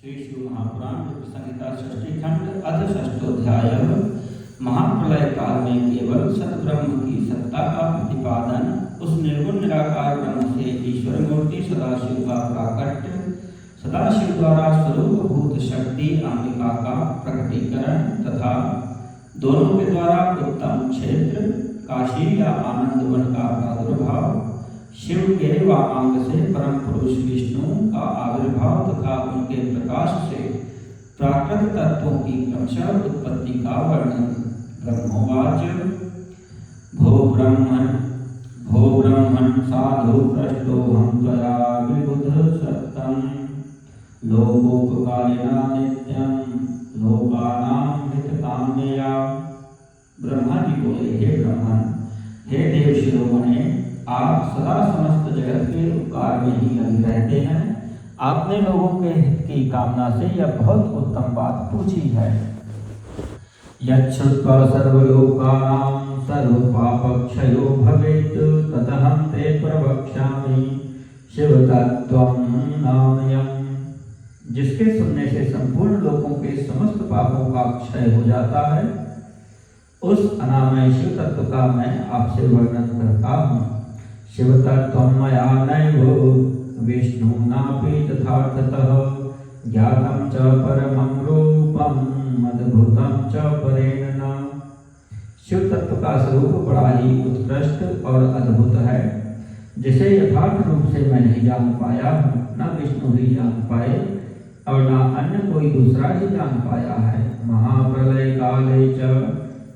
श्री शिव महापुराण संहिता षष्ठी खंड अध षष्ठोध्याय। महाप्रलय काल में केवल सतब्रह्म की सत्ता का प्रतिपादन, उस निर्गुण निराकार ब्रह्म से ईश्वर मूर्ति सदाशिव का प्राकट्य, सदाशिव द्वारा स्वरूपभूत शक्ति अंबिका का प्रकटीकरण तथा दोनों के द्वारा उत्तम क्षेत्र काशी या आनंद वन का प्रादुर्भाव, शिव के वामांग से परम पुरुष विष्णु का आविर्भाव तथा उनके प्रकाश से प्राकृत तत्वों की क्रमशः उत्पत्ति का वर्णन। ब्रह्मोवाच भो ब्रह्मन् साधु पृष्टोऽहं त्वया विबुध सत्तं लोकोपकारिणा नित्यं लोकानां हितकाम्यया। ब्रह्मा जी बोले, हे ब्रह्मन, हे देव शिरोमणे, आप सदा समस्त जगत के उपकार में ही लगे रहते हैं। आपने लोगों के हित की कामना से यह बहुत उत्तम बात पूछी है। यच्छ्रुत्वा सर्वलोकानां सर्वपापक्षयो भवेत् तदहं ते प्रवक्ष्यामि शिवतत्त्वं नामयम्। जिसके सुनने से संपूर्ण लोकों के समस्त पापों का क्षय हो जाता है, उस अनामय शिव तत्व का मैं आपसे वर्णन करता हूँ। शिवतत्त्वं मया नैव विष्णुनापि तथार्थतः ज्ञातं च परमं रूपं अद्भुतं च परेण न। शिव तत्व का स्वरूप बड़ा ही उत्कृष्ट और अद्भुत है, जिसे यथार्थ रूप से मैं नहीं जान पाया हूँ, न विष्णु ही जान पाए और न अन्य कोई दूसरा ही जान पाया है। महाप्रलय काले च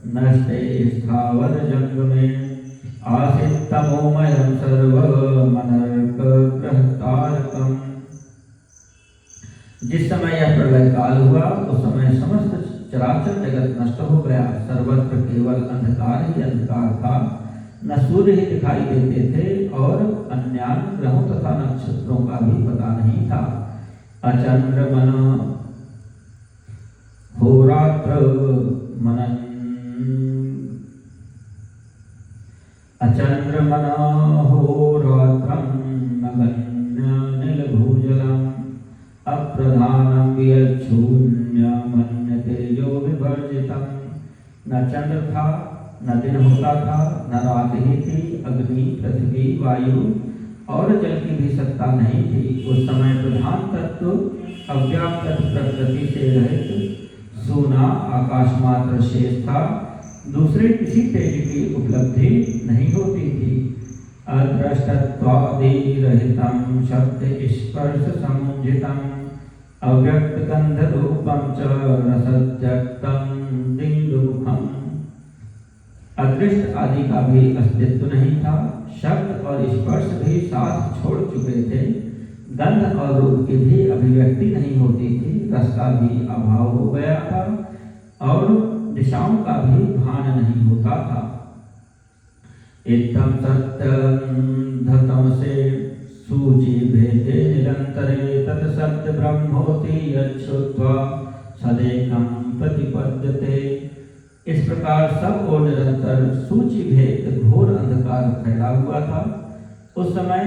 नष्टे स्थावर जंगमे आसीत् तमोमयं सर्वमनर्क गृहतारकम्। जिस समय यह प्रलय काल हुआ, उस समय समस्त चराचर जगत नष्ट हो गया। सर्वत्र केवल अंधकार ही अंधकार था, न सूर्य ही दिखाई देते थे और अन्य ग्रहों तथा नक्षत्रों का भी पता नहीं था। अचंद्रमन होरात्र मनन अचंद्रमन होरात्रं नगण्यनिलभूजलम् अप्रधानं वियच्छून्यमन्यते यो विवर्जितम्। न चंद्र था, न दिन होता था, न रात ही थी। अग्नि, पृथ्वी, वायु और जल की भी सत्ता नहीं थी। उस समय प्रधान तत्व अव्याकृत प्रकृति से रहित सूना आकाश मात्र शेष था। दूसरे किसी तेज की उपलब्धि नहीं होती थी। अदृष्टत्वादिरहितं शब्द स्पर्श समुज्झितं अव्यक्त गंध रूपं च रसत्यक्तं दिङ्मुखम्। अदृष्ट आदि का भी अस्तित्व नहीं था। शब्द और स्पर्श भी साथ छोड़ चुके थे। गंध और रूप की भी अभिव्यक्ति नहीं होती थी। रस का भी अभाव हो गया था और दिशाओं का भी भान नहीं होता था। इत्थं सत्यं से सूचि भेदे निरंतरे तत्सत्य ब्रह्मोति यच्छ्रुत्वा सदेकं प्रतिपद्यते। इस प्रकार सब और निरंतर सूचि भेद घोर अंधकार फैला हुआ था। उस समय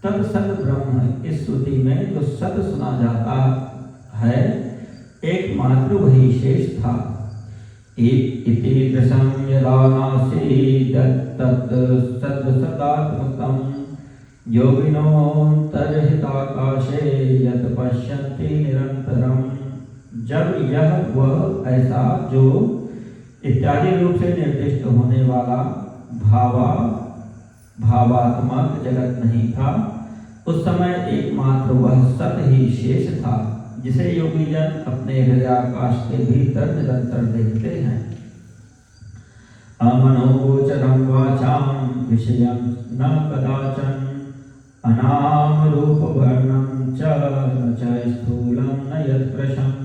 तत्सत ब्रह्म इस श्रुति में जो सत सुना जाता है, एकमात्र वही शेष था। इति दृशं यदा नासीत् तत् सद्सदात्मकं योगिनोऽन्तर्हिताकाशे यत् पश्यन्ति निरन्तरम्। जब यह वह ऐसा जो इत्यादि रूप से निर्दिष्ट होने वाला भावात्मक जगत नहीं था, उस समय एकमात्र वह सत ही शेष था, जिसे योगी जन अपने हृदयाकाश के भीतर निरंतर देखते हैं। अमनोगोचरं वाचां विषयं न कदाचन अनाम रूप वर्णं च न च स्थूलं न यत्कृशम्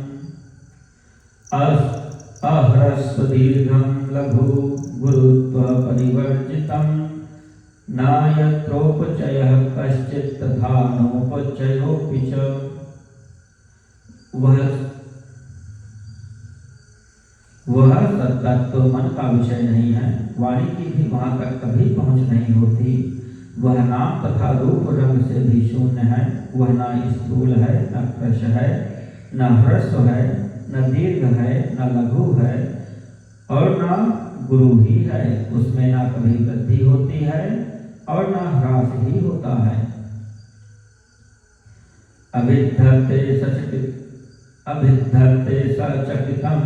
अह्रस्व दीर्घं लघु गुरुत्व परिवर्जितं न यत्रोपचयः कश्चित् तथा नोपचयोऽपि च। वह सत्तत्व मन का विषय नहीं है। वाणी की भी वहां तक कभी पहुंच नहीं होती। वह नाम तथा रूप रंग से भी शून्य है। वह न स्थूल है, न कृश है, न ह्रस्व है, न दीर्घ है, न लघु है और न गुरु ही है। उसमें न कभी वृद्धि होती है और न ह्रास ही होता है। अभिद्धते सचकितं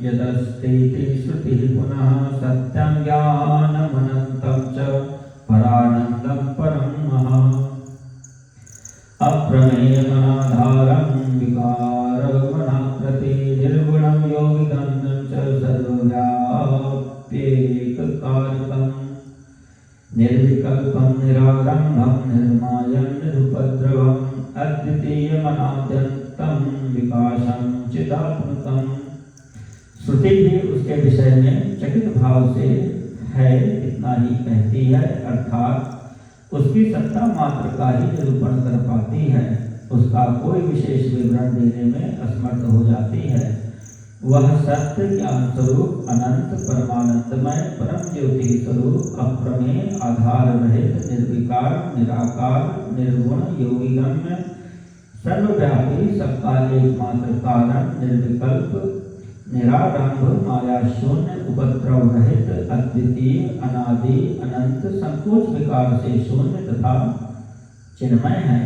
यदस्तीति श्रुतिः पुनः सत्यं ज्ञानमनन्तं च परानन्दं परं महः। अप्रमेयमनाधारं विकारमनाकृति निर्गुणं योगिगन्धं च सर्वव्याप्येककालिकं निर्विकल्पं निरारम्भं निर्मायं निरुपद्रवम् अद्वितीयमनाद्यन्तं विकासं चिदात्मकं। श्रुति भी उसके विषय में चकित भाव से है इतना ही कहती है, अर्थात उसकी सत्ता मात्र का ही निरूपण कर पाती है, उसका कोई विशेष विवरण देने में असमर्थ हो जाती है। वह सत्य ज्ञान स्वरूप अनंत परमानंदमय परम ज्योति स्वरूप अप्रमेय आधार रहित निर्विकार निराकार निर्गुण योगिगम्य सर्वव्यापी सबका एकमात्र कारण निर्विकल्प निरारंभ माया शून्य उपद्रव रहित अद्वितीय अनादि अनंत संकोच विकार से शून्य तथा चिन्मय है।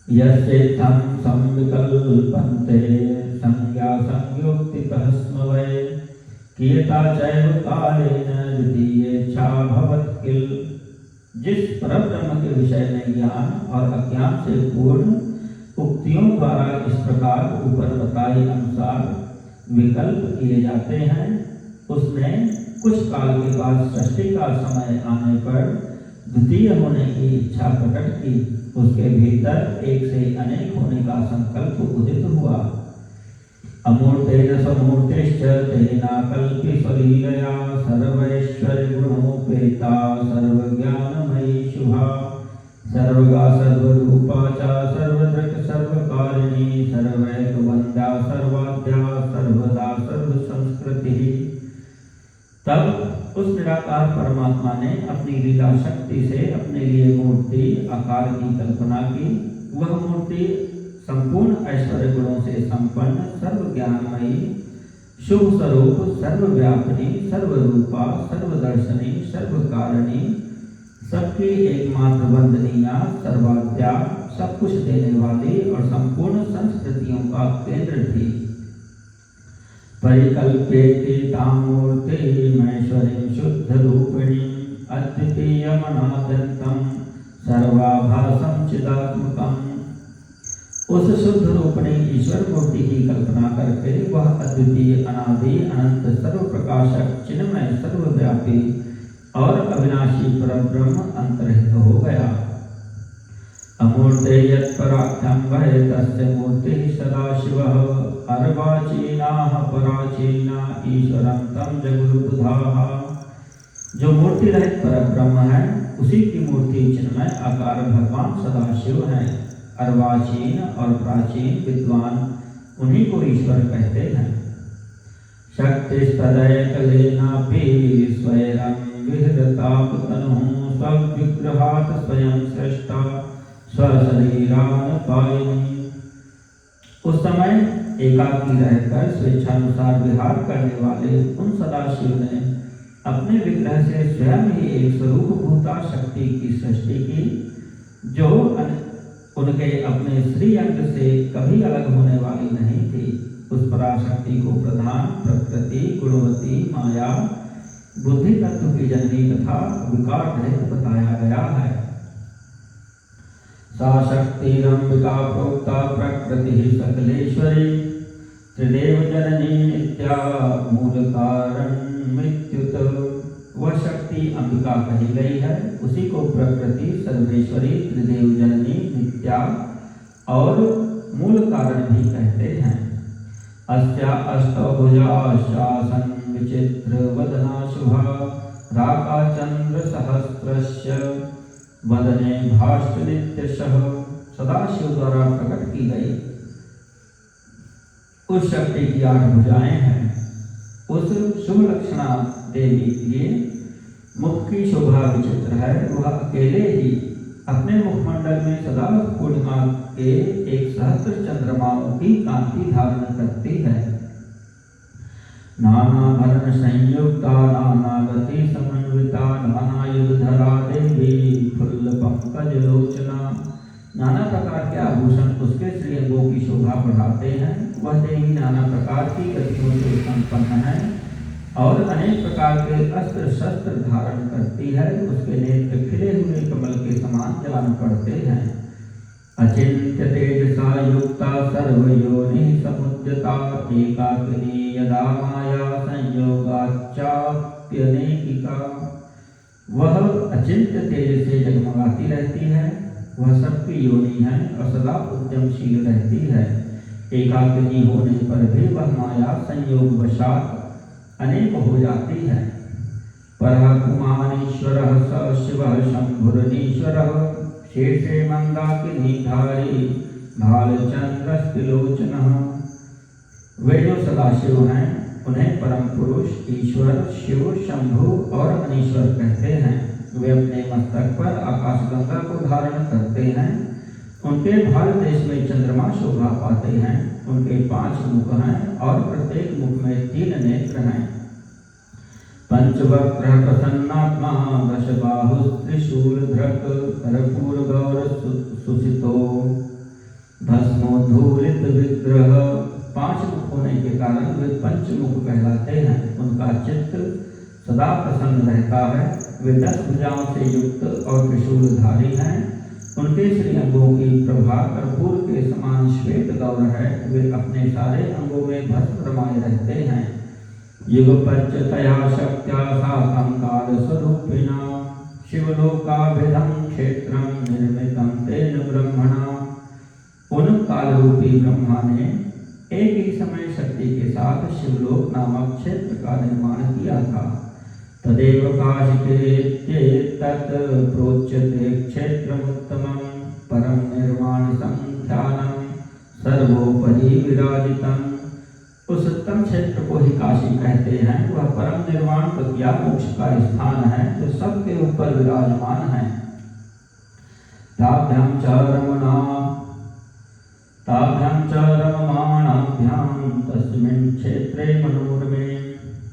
यस्येत्थं संविकल्पन्ते संज्ञा संयोक्तितः स्म वै कियता चैव कालेन द्वितीयेच्छा भवत् किल। जिस परब्रह्म के विषय में ज्ञान और अज्ञान से पूर्ण उक्तियों द्वारा इस प्रकार ऊपर बताए अनुसार विकल्प किए जाते हैं, उसने कुछ काल के बाद सृष्टि का समय आने पर द्वितीय होने की इच्छा प्रकट की। उसके भीतर एक से अनेक होने का संकल्प उदित हुआ। अमूर्तेन समूर्तिश्च तेना कल्पि स्वलीलया सर्वैश्वर्य गुणोपेता सर्वज्ञानमयी शुभा सर्वगा सर्वरूपा च सर्वदृक् सर्वकारिणी सर्वैकवन्द्या सर्वाद्या सर्वदा सर्वसंस्कृति। तब उस निराकार परमात्मा ने अपनी लीला शक्ति से अपने लिए मूर्ति आकार की कल्पना की। वह मूर्ति संपूर्ण ऐश्वर्य गुणों से संपन्न सर्व ज्ञानमयी शुभ स्वरूप सर्वव्यापिनी सर्वरूपा सर्वदर्शनी सर्वकारिणी सबकी एकमात्र वंदनीया सर्वाद्या सब कुछ देने वाली और संपूर्ण संस्कृतियों का केंद्र थी। परिकल्पेति तां मूर्तिमैश्वर्यं शुद्ध रूपिणी अद्वितीयमनाद्यन्तं सर्वाभासं चिदात्मकम्। उस शुद्ध रूपिणी ईश्वर मूर्ति की कल्पना करके वह अद्वितीय अनादि अनंत सर्व प्रकाशक चिन्मय सर्वव्यापी और अविनाशी परब्रह्म अंतर्हित हो गया। अमूर्ते यत्पराख्यं वै तस्य मूर्तिः सदाशिवः अर्वाचीनाः पराचीना ईश्वरं तं जगुरुबुधाः। जो मूर्ति रहित परब्रह्म है उसी की मूर्ति चिन्मय आकार भगवान सदाशिव है। अर्वाचीन और प्राचीन विद्वान उन्हीं को ईश्वर कहते हैं। शक्तिस्तदैकलेनापि स्वैरं विहृतापतनुः स्वविग्रहात् स्वयं सृष्टा स्वशरीरानुपायिनी। उस समय एकाकी रहकर स्वेच्छानुसार विहार करने वाले उन सदाशिव ने अपने विग्रह से स्वयं ही एक स्वरूप भूता शक्ति की सृष्टि की, जो उनके अपने श्री अंग से कभी अलग होने वाली नहीं थी। उस पराशक्ति को प्रधान प्रकृति गुणवती माया बुद्धि तत्व की जननी तथा विकार रहित बताया गया है। सा शक्तिरंबिका प्रोक्ता प्रकृति सकलेश्वरी त्रिदेव जननी नित्या मूल कारण मृत्युत। वह शक्ति अंबिका कही गई है, उसी को प्रकृति सर्वेश्वरी त्रिदेव जननी नित्या और मूल कारण भी कहते हैं। अस्या अष्टभुजा शासन विचित्र वदना शुभा राका चंद्र सहस्रस्य वदने भाष्ट नित्यशः। सदाशिव द्वारा प्रकट की गई उस शक्ति की 8 भुजाएं हैं। उस शुभ लक्षणा देवी की मुख की शोभा विचित्र है। वह अकेले ही अपने मुखमंडल में सदा पूर्णिमा के 1,000 चंद्रमाओं की कांति धारण करती है। नाना भरण संयुक्ता नाना गति समन्विता नाना युगधरा देवी फुल्ल पंकज लोचना। नाना प्रकार के आभूषण उसके श्रीअंगों की शोभा बढ़ाते हैं। वह देवी नाना प्रकार की गतियों से संपन्न है और अनेक प्रकार के अस्त्र शस्त्र धारण करती है। उसके नेत्र खिले हुए कमल के समान जान पड़ते हैं। अचिंत्य तेजसा युक्ता सर्वयोनि समुद्यता एकाकिनी यदा माया संयोगाचाप्यनेकिका। वह अचिंत्य तेज से जगमगाती रहती है। वह सबकी योनि है और सदा उद्यमशील रहती है। एकाकिनी होने पर भी वह माया संयोग वशात अनेक हो जाती है। परः कुमारीश्वरः स शिवः शंभुर्नीश्वरः शेषे मंदाकिनीधारी भालचंद्रस्तिलोचनः। वे जो सदाशिव हैं उन्हें परम पुरुष ईश्वर शिव शंभु और अनीश्वर कहते हैं। वे अपने मस्तक पर आकाशगंगा को धारण करते हैं। उनके भाल देश में चंद्रमा शोभा पाते हैं। उनके 5 मुख हैं और प्रत्येक मुख में 3 नेत्र हैं। पंचवक्त्रः प्रसन्नात्मा दशबाहुस्त्रिशूलधृक् कर्पूरगौर सुसितो भस्मोद्धूलित विग्रह। 5 मुख होने के कारण वे पंचमुख कहलाते हैं। उनका चित्त सदा प्रसन्न रहता है। वे 10 भुजाओं से युक्त और त्रिशूलधारी हैं। उनके श्रीअंगों की प्रभा कर्पूर के समान श्वेत गौर है। वे अपने सारे अंगों में भस्म रमाए रहते हैं। युगपच्यतया शक्त्या साकं कालस्वरूपिणा शिवलोकाभिधं क्षेत्रं निर्मितं तेन ब्रह्मणा। उन कालरूपी ब्रह्मा ने एक ही समय शक्ति के साथ शिवलोक नामक क्षेत्र का निर्माण किया था। तदेव काशिकेत्येतत् प्रोच्यते क्षेत्रमुत्तमं परम निर्वाण संख्यानं सर्वोपरि विराजितम्। उस उत्तम क्षेत्र को ही काशी कहते हैं। वह परम निर्वाण प्रज्ञा मोक्ष का स्थान है जो सबके ऊपर विराजमान है। ताभ्यां च रममाणाभ्यां तस्मिन् क्षेत्रे मनोरमे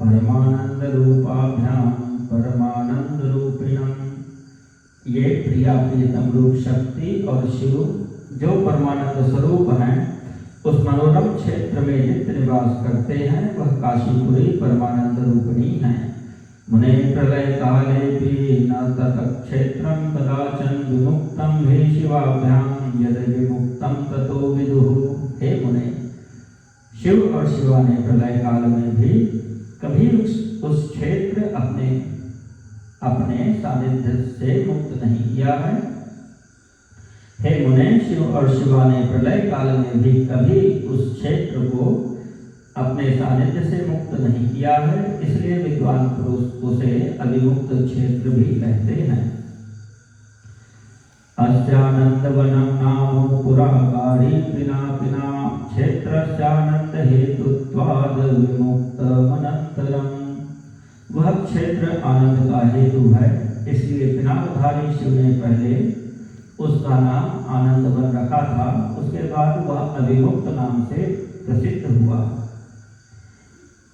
परमानंद रूपाभ्यां परमानंद रूपिणम्। ये प्रिया प्रियतम रूप शक्ति और शिव जो परमानंद स्वरूप हैं उस मनोरम क्षेत्र में नित्य निवास करते हैं। वह काशीपुरी परमानंद रूपिणी है। मुने प्रलय काले भी न तत् क्षेत्रं कदाचन विमुक्तं हि शिवाभ्यां यद विमुक्तं ततो विदुः। हे मुने, शिव और शिवा ने प्रलय काल में भी कभी उस क्षेत्र अपने सानिध्य से मुक्त नहीं किया है। हे मुने, शिव और शिवा ने प्रलय काल में भी कभी उस क्षेत्र को अपने सानिध्य से मुक्त नहीं किया है। इसलिए विद्वान पुरुष उसे अविमुक्त क्षेत्र भी कहते हैं। अस्यानंदवनं नाम पुराकारी पिना पिना क्षेत्रस्यानंद हेतुत्वाद विमुक्तमनंतरम्। वह क्षेत्र आनंद का हेतु है। इसलिए पिनाकधारी शिव ने पहले उसका नाम आनंद वन रखा था। उसके बाद वह अविमुक्त नाम से प्रसिद्ध हुआ।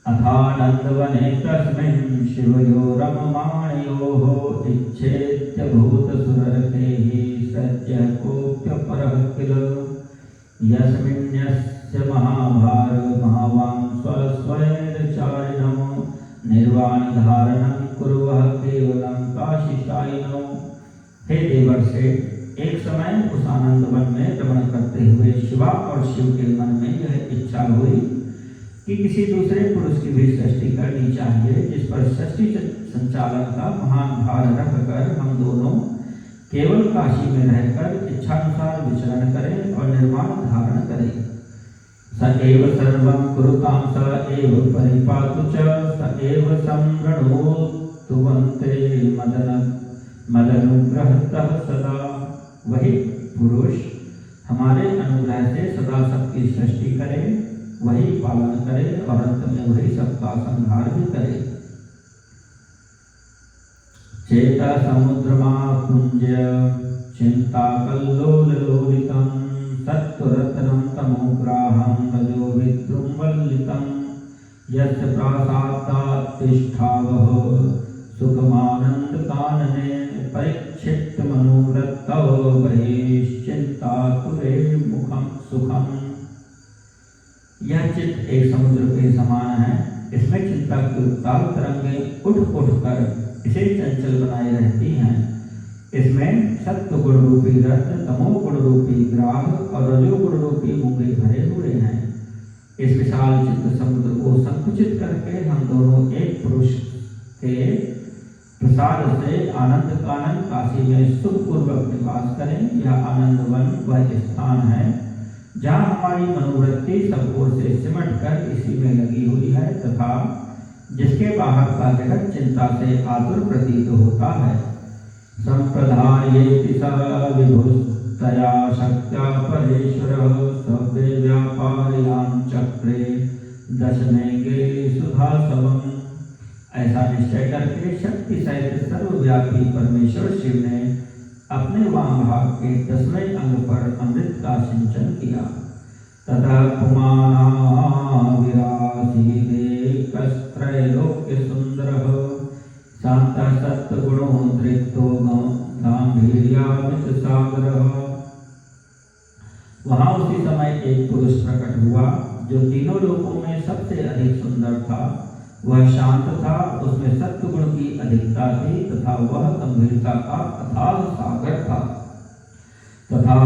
अथानंदवने तस्मिन् शिवयो रममाणयोः इच्छेत्यभूतसुरर्षेः सज्जः कोऽप्यपरः किल। यस्मिन्यस्य महाभार महावां स्वस्वैर्चारिणो निर्वाणधारणं कुर्वः केवलं काशीशायिनो। हे देवर्षि, एक समय उस आनंद वन में रमण करते हुए शिवा और शिव के मन में यह इच्छा हुई कि किसी दूसरे पुरुष की भी सृष्टि करनी चाहिए जिस पर सृष्टि संचालन का महान भार रखकर हम दोनों केवल काशी में रहकर इच्छानुसार विचरण करें और निर्वाण धारण करें। स एव सर्वं कुरुतां स एव परिपातु च स एव संवृणोतु वन्ते मदनुग्रहतः सदा। वही पुरुष हमारे अनुग्रह से सदा सबकी सृष्टि करे, वही पालन करे और अंत में वही सबका संहार भी करे। चेता समुद्रमा पुंज चिंता कल्लोलितं सत्वरत्नं तमोग्राहं रजो विद्रुमवल्लितं यस्य प्रासादात्तिष्ठावः सुखमानन्दकानने परिक्षिप्तमनोवृत्तौ बहिश्चिन्तातुरे मुखं सुखम्। यह चित्त एक समुद्र के समान है, इसमें चिंता की उत्ताल तरंगें उठ उठ कर इसे चंचल बनाए रहती हैं। इसमें सत्व गुण रूपी रत्न, तमो गुण रूपी ग्राह और रजो गुण रूपी मूंगे भरे हुए हैं। इस विशाल चित्त समुद्र को संकुचित करके हम दोनों एक पुरुष के प्रसाद से आनंद कानन काशी में सुखपूर्वक निवास करें। यह आनंदवन वह स्थान है जहाँ हमारी मनोवृत्ति सब ओर से सिमट कर इसी में लगी हुई है तथा जिसके बाहर का जगत चिंता से आतुर प्रतीत होता है। संप्रधायेति स विभुस्तया शक्त्या परेश्वरः सव्ये व्यापारयां चक्रे दशमेघे सुधासवम्। ऐसा निश्चय करके शक्ति सहित सर्वव्यापी परमेश्वर शिव ने अपने वाम भाग के 10वें अंग पर अमृत का सिंचन किया। ततः पुमानाविरासीदेकस्त्रैलोक्य सुंदरः शान्तः सत्त्वगुणोद्रिक्तो गाम्भीर्यामित सागरः। वहाँ उसी समय एक पुरुष प्रकट हुआ जो तीनों लोकों में सबसे अधिक सुंदर था। वह शांत था, उसमें सत्वगुण की अधिकता थी तथा वह गंभीरता का अथाह सागर था। तथा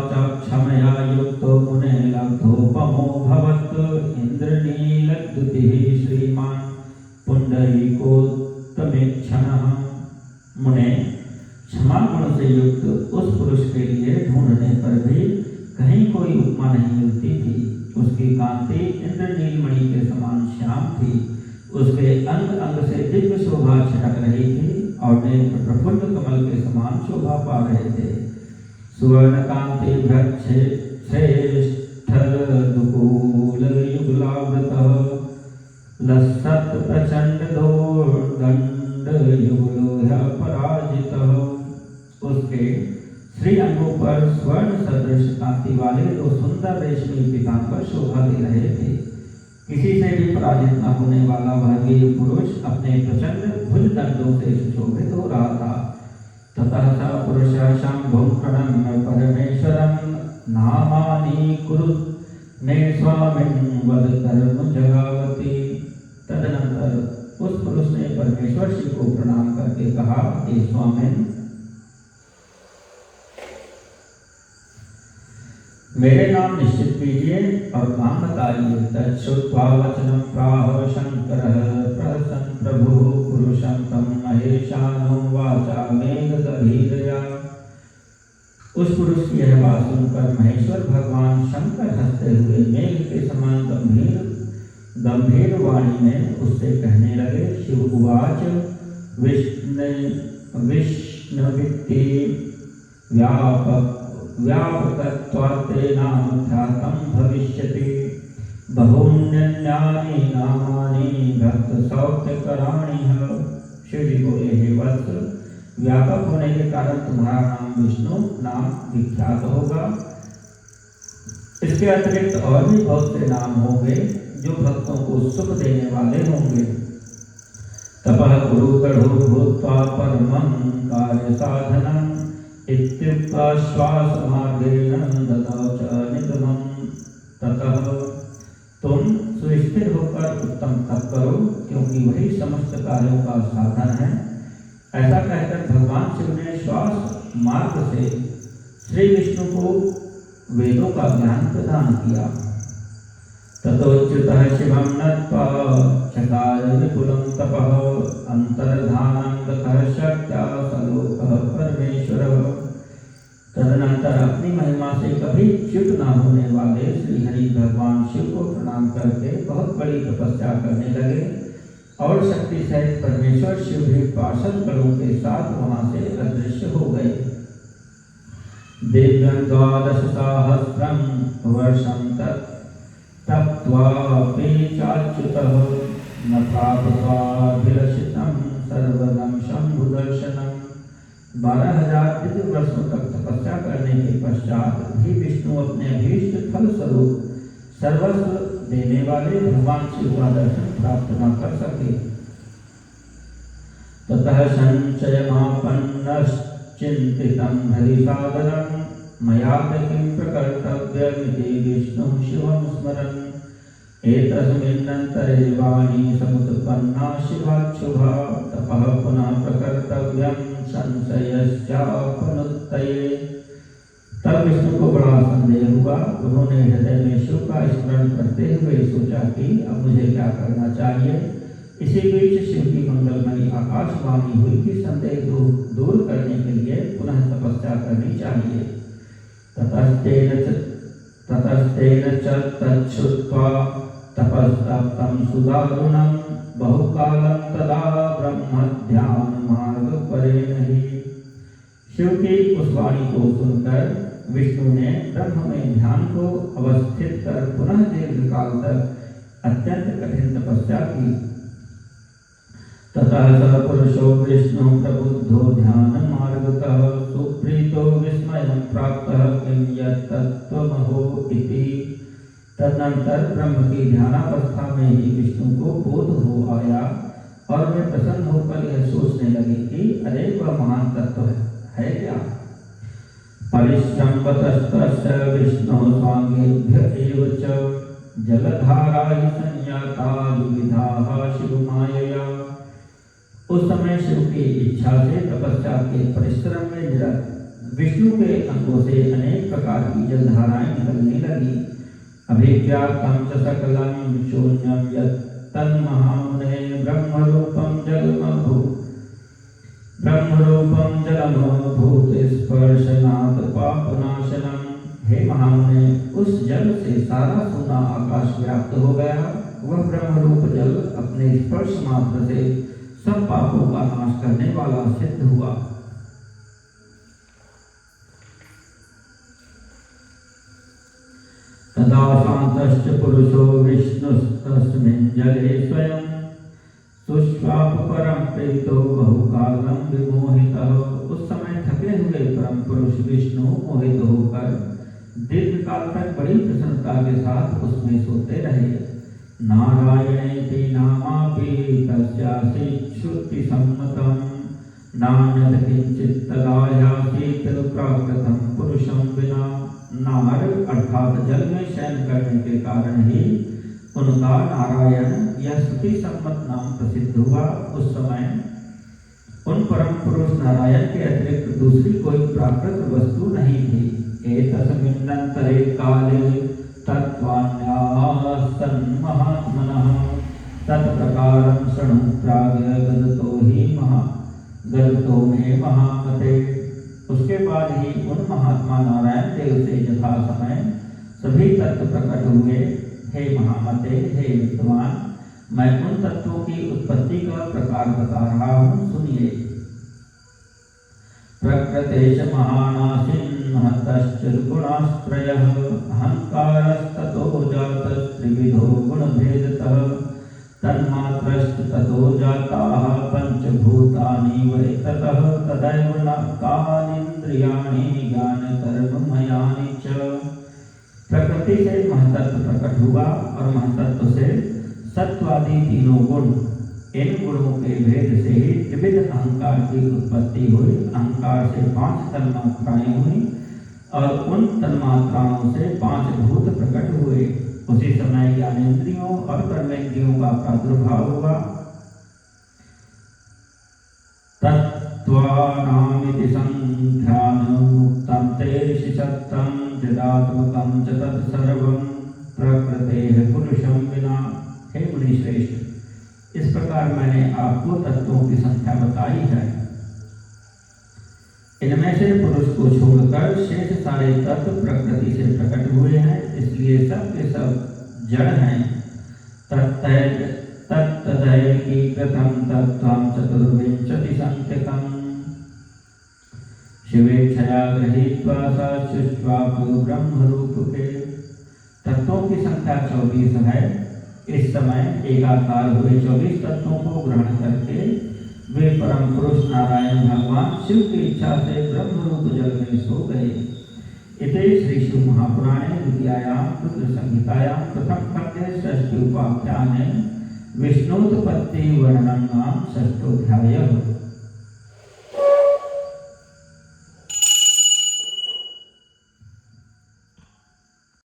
च क्षमया युक्तो मुने लब्धोपमो भवत् इंद्रनीलद्युतिः श्रीमान् पुंडरीकोत्तमेक्षणः। मुने, क्षमा गुण से युक्त उस पुरुष के लिए ढूंढने पर भी कहीं कोई उपमा नहीं मिलती थी। उसकी कांति इंद्रनील मणि के समान श्याम थी। उसके अंग अंग से दिव्य शोभा छिटक रही थी और नेत्र प्रफुल्ल कमल के समान शोभा पा रहे थे। सुवर्ण कांति श्रेष्ठदुकूल युगलावृतः लसत् प्रचंड दोर्दंड युगलो पराजितः। उसके श्री अंगों पर स्वर्ण सदृश कांति वाले दो सुंदर रेशमी पीतांबर शोभा दे रहे थे। किसी से भी पराजित न होने वाला वह वीर पुरुष अपने प्रचंड भुज दंडों से सुशोभित हो रहा था। ततः स पुरुषः शंभुं प्रणम्य परमेश्वरं नामानि कुरु मे स्वामिन् वद कर्म जगावति। तदनंतर उस पुरुष ने परमेश्वर शिव को प्रणाम करके कहा, हे स्वामिन्, मेरे नाम निश्चित कीजिए और काम बताइए। तच्छ्रुत्वा वचनं प्राह शंकरः प्रसन्न प्रभुः पुरुषं तं महेशानो वाचा मेघगभीरया। उस पुरुष की यह बात सुनकर महेश्वर भगवान शंकर हंसते हुए मेघ के समान गंभीर वाणी में उससे कहने लगे। शिव उवाच विष्णुवित्ति व्यापकत्वात्तेनाख्यातं भविष्यति बहून्यन्यानि नामानि भक्तसौख्यकराणि। शिव जी बोले, हे वत्स, व्यापक होने के कारण तुम्हारा नाम विष्णु नाम विख्यात होगा। इसके अतिरिक्त और भी बहुत से नाम होंगे जो भक्तों को सुख देने वाले होंगे। तपः कुरु गढ़ो भूत्वा परमं कार्य साधनं इत्युक्त्वा श्वासमार्गेण ददौ च निगमम्। ततः तुम सुस्थिर होकर उत्तम तप करो, क्योंकि वही समस्त कार्यों का साधन है। ऐसा कहकर भगवान शिव ने श्वास मार्ग से श्री विष्णु को वेदों का ज्ञान प्रदान किया। ततोच्युतः शिवं नत्वा चकार विपुलं तपः अंतर्धानं ततः शक्त्या सलोकः परमेश्वरः। तदनंतर अपनी महिमा से कभी च्युत न होने वाले श्री हरि भगवान शिव को प्रणाम करके बहुत बड़ी तपस्या करने लगे और शक्ति सहित परमेश्वर शिव भी पार्षद गणों के साथ वहां से अदृश्य हो गए। दिव्यं 12,000 वर्षं तप्त्वापि चाच्युतः न प्राप्त्वाभिलषितं सर्वदं शंभुदर्शनम्। 12,000 दिव्य वर्षों तक तपस्या करने के पश्चात भी विष्णु अपने अभीष्ट फल स्वरूप सर्वस्व देने वाले भगवान शिव का दर्शन प्राप्त न कर सके। ततः संचयमापन्नश्चिन्तितं हरिसादरं मयात किं प्रकर्तव्यमिति विष्णुं शिवं स्मरन्। एतस्मिन्नन्तरे वाणी समुत्पन्ना शिवाच्छुभा तपः पुनः प्रकर्तव्यं संशयश्चापनुत्तये। तब विष्णु को बड़ा संदेह हुआ। उन्होंने हृदय में शिव का स्मरण करते हुए सोचा कि अब मुझे क्या करना चाहिए। इसी बीच शिव की मंगलमयी आकाशवाणी हुई कि संदेह दूर करने के लिए पुनः तपस्या करनी चाहिए। ततस्तेन च तच्छ्रुत्वा तपस्तप्तं सुदारुणं बहुकालं तदा ब्रह्मध्यानमार्गपरेण हि। शिव की उस वाणी को सुनकर विष्णु ने ब्रह्म में ध्यान को अवस्थित कर पुनः दीर्घकाल तक अत्यंत कठिन तपस्या की। ततः स पुरुषो विष्णु प्रबुद्धो ध्यान मार्गतः सुप्रीतो विस्मयं प्राप्तः किं यत्तत्त्वमहो इति। तदनंतर ब्रह्म की ध्यानावस्था में ही विष्णु को बोध हो आया और वे प्रसन्न होकर यह सोचने लगे कि अरे वह महान तत्व है क्या। परिश्रमवतस्तस्य विष्णुः स्वांगेभ्य एव च जलधारा हि संयाता विविधाः शिवमायया। उस समय शिव की इच्छा से तपस्या के परिश्रम में निरत विष्णु के अंगों से अनेक प्रकार की जलधाराएं निकलने लगी। अभिव्याप्तं च सकलं शून्यं यत् तन्महामुने ब्रह्मरूपं जलमभूत स्पर्शनात् पापनाशनम्। हे महामुने, उस जल से सारा सोना आकाश व्याप्त हो गया। वह ब्रह्मरूप जल अपने स्पर्श मात्र से सब पापों का नाश करने वाला सिद्ध हुआ। तदा शान्तश्च पुरुषो विष्णुस्तस्मिन् जले स्वयं सुष्वापपरं प्रीतो बहुकालं विमोहितः। उस समय थके हुए परम पुरुष विष्णु मोहित होकर दीर्घकाल तक बड़ी प्रसन्नता के साथ उसमें सोते रहे। नारायणेति नामापि तस्यासि श्रुतिसम्मतं नान्यत् किंचित् तदायासीत् प्राकृतं पुरुषं विना। नार अर्थात जल में शयन करने के कारण ही उनका नारायण यह श्रुति सम्मत नाम प्रसिद्ध हुआ। उस समय उन परम पुरुष नारायण के अतिरिक्त दूसरी कोई प्राकृत वस्तु नहीं थी। एतस्मिन्नन्तरे काले तत्त्वान्यासन् महात्मनः तत्प्रकारं शृणु गदतो मे महामते। उसके बाद ही उन महात्मा नारायण देव से यथा समय सभी तत्व प्रकट हुए। हे महामते, हे विद्वान, मैं उन तत्वों की उत्पत्ति का प्रकार बता रहा हूँ, सुनिए। प्रकृतेश महानासिन् महतश्चुर्गुणास्त्रयः अहंकारस्ततो जातस्त्रिविधो गुणभेदतः तन्मात्रश्च ततो जाताः पंचभूतानि वै ततः तदैव तानीन्द्रियाणि ज्ञानकर्ममयानि च। प्रकृति से महतत्व प्रकट हुआ और महतत्व से सत्वादि तीनों गुण। इन गुणों के भेद से ही त्रिविध अहंकार की उत्पत्ति हुई। अहंकार से 5 तन्मात्राएं हुई और उन तन्मात्राओं से 5 भूत प्रकट हुए। उसी समय ज्ञानेन्द्रियों और कर्मेंद्रियों का प्रादुर्भाव हुआ। तत्त्वानामिति संख्यानमुक्तं ते ऋषिशक्तं चिदात्मकं च तत्सर्वं प्रकृतेः पुरुषं विना। हे मुनिश्रेष्ठ, इस प्रकार मैंने आपको तत्वों की संख्या बताई है। इनमें से पुरुष को छोड़कर शेष सारे तत्व प्रकृति से प्रकट हुए हैं, इसलिए सब के सब जड़ हैं। तत्तदैकीकृतं तत्त्वं चतुर्विंशति संख्यकम् शिवेच्छया गृहीत्वा स शुष्वाप ब्रह्मरूपके। तत्वों की संख्या 24 है। इस समय एकाकार हुए 24 तत्वों को ग्रहण करके वे परम पुरुष नारायण भगवान शिव की इच्छा से ब्रह्मरूप जल में सो गए। इति श्री शिव महापुराणे द्वितीयायां रुद्र संहितायां प्रथम खंडे षष्ठी उपाख्याने विष्णुत्पत्ति वर्णनं नाम षष्ठी